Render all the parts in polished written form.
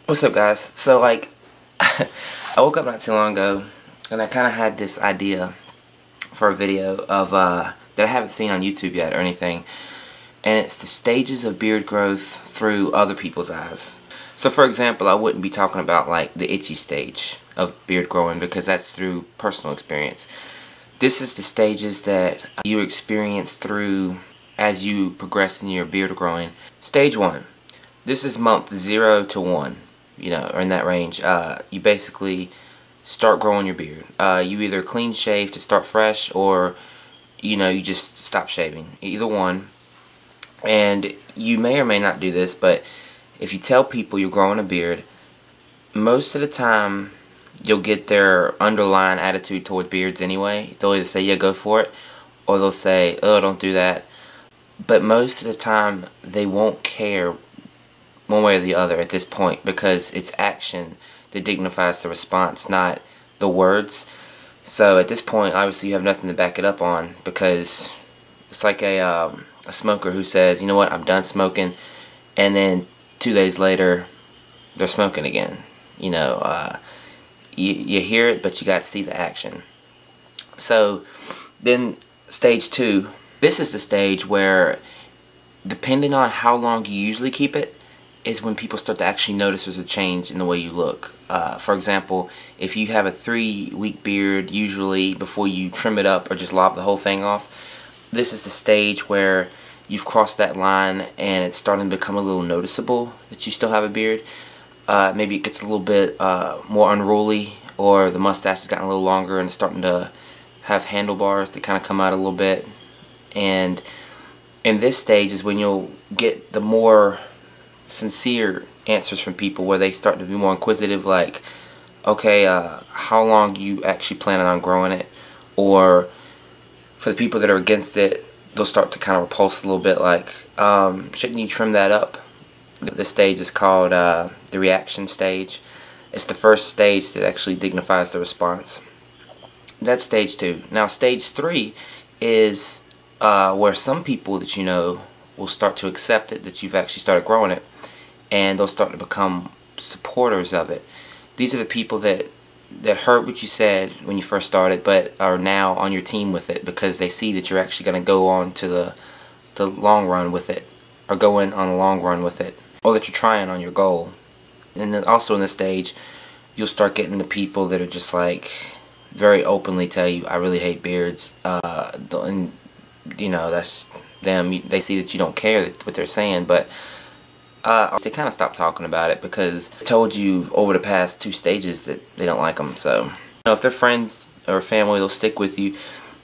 What's up, guys? So, like, I woke up not too long ago, and I kind of had this idea for a video of, that I haven't seen on YouTube yet or anything, and it's the stages of beard growth through other people's eyes. So, for example, I wouldn't be talking about, like, the itchy stage of beard growing, because that's through personal experience. This is the stages that you experience through as you progress in your beard growing. Stage 1. This is month 0 to 1. You know, or in that range. You basically start growing your beard. You either clean shave to start fresh, or you just stop shaving. Either one. And you may or may not do this, but if you tell people you're growing a beard, most of the time you'll get their underlying attitude toward beards anyway. They'll either say, yeah, go for it, or they'll say, oh, don't do that. But most of the time they won't care one way or the other at this point, because it's action that dignifies the response, not the words. So at this point, obviously you have nothing to back it up on, because it's like a smoker who says, you know what, I'm done smoking, and then 2 days later they're smoking again. You know, you hear it, but you got to see the action. So then stage 2, this is the stage where, depending on how long you usually keep it, is when people start to actually notice there's a change in the way you look. For example, if you have a 3-week beard, usually before you trim it up or just lob the whole thing off, this is the stage where you've crossed that line and it's starting to become a little noticeable that you still have a beard. Maybe it gets a little bit more unruly, or the mustache has gotten a little longer and it's starting to have handlebars that kind of come out a little bit. And in this stage is when you'll get the more sincere answers from people, where they start to be more inquisitive, like, okay, how long you actually planning on growing it? Or for the people that are against it, they'll start to kind of repulse a little bit, like, shouldn't you trim that up? This stage is called the reaction stage. It's the first stage that actually dignifies the response. That's stage 2. Now stage 3 is where some people that you know will start to accept it, that you've actually started growing it, and they'll start to become supporters of it. These are the people that heard what you said when you first started, but are now on your team with it, because they see that you're actually going to go on to the long run with it, or going on a long run with it, or that you're trying on your goal. And then also in this stage, you'll start getting the people that are just like very openly tell you, I really hate beards, and you know, that's them. They see that you don't care what they're saying, but they kind of stopped talking about it, because I told you over the past 2 stages that they don't like them. So, you know, if they're friends or family, they'll stick with you.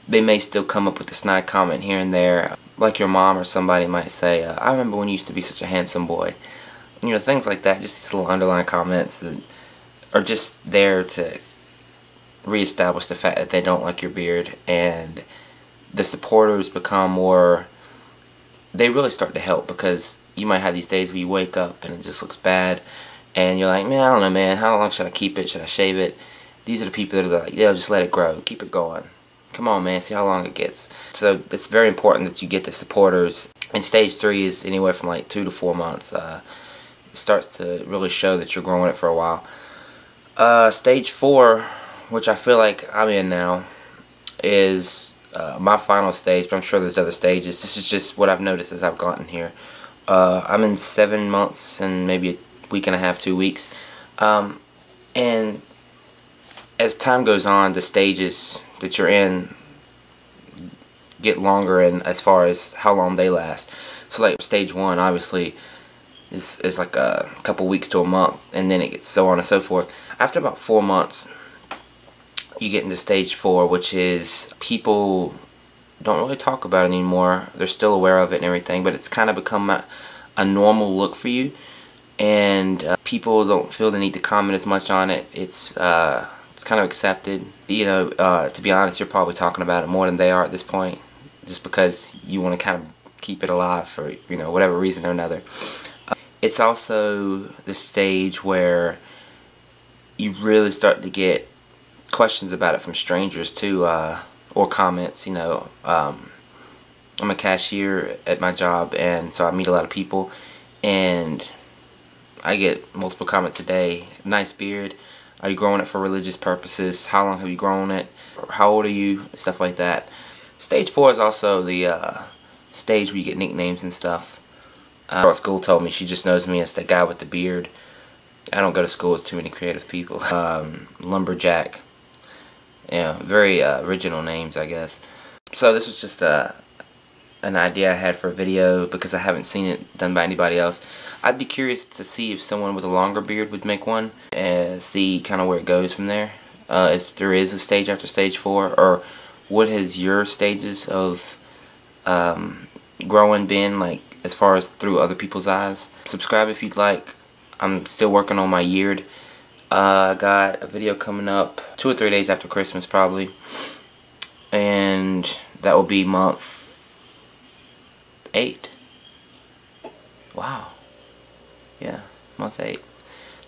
They may still come up with a snide comment here and there, like your mom or somebody might say, I remember when you used to be such a handsome boy. You know, things like that, just these little underlying comments that are just there to reestablish the fact that they don't like your beard. And the supporters become more, they really start to help, because you might have these days where you wake up and it just looks bad, and you're like, man, I don't know, man, how long should I keep it? Should I shave it? These are the people that are like, yeah, just let it grow, keep it going. Come on, man, see how long it gets. So it's very important that you get the supporters. And stage 3 is anywhere from like 2 to 4 months. It starts to really show that you're growing it for a while. Stage 4, which I feel like I'm in now, is my final stage, but I'm sure there's other stages. This is just what I've noticed as I've gotten here. I'm in 7 months and maybe a week and a half, 2 weeks. And as time goes on, the stages that you're in get longer, and as far as how long they last. So like stage 1 obviously is like a couple weeks to a month, and then it gets so on and so forth. After about 4 months, you get into stage 4, which is people don't really talk about it anymore. They're still aware of it and everything, but it's kind of become a normal look for you, and people don't feel the need to comment as much on it. It's kind of accepted. You know, to be honest, you're probably talking about it more than they are at this point, just because you want to kind of keep it alive for, you know, whatever reason or another. It's also the stage where you really start to get questions about it from strangers too, or comments. You know, I'm a cashier at my job, and so I meet a lot of people, and I get multiple comments a day. Nice beard. Are you growing it for religious purposes? How long have you grown it? How old are you? Stuff like that. Stage 4 is also the stage where you get nicknames and stuff. Girl at school told me she just knows me as the guy with the beard. I don't go to school with too many creative people. Lumberjack. Yeah, very original names, I guess. So this was just an idea I had for a video because I haven't seen it done by anybody else. I'd be curious to see if someone with a longer beard would make one and see kind of where it goes from there. If there is a stage after stage 4, or what has your stages of growing been like as far as through other people's eyes. Subscribe if you'd like. I'm still working on my yeared. I got a video coming up 2 or 3 days after Christmas probably, and that will be month 8. Wow. Yeah, month 8.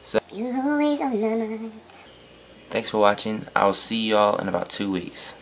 So You're always on my mind. thanks for watching. I'll see y'all in about 2 weeks.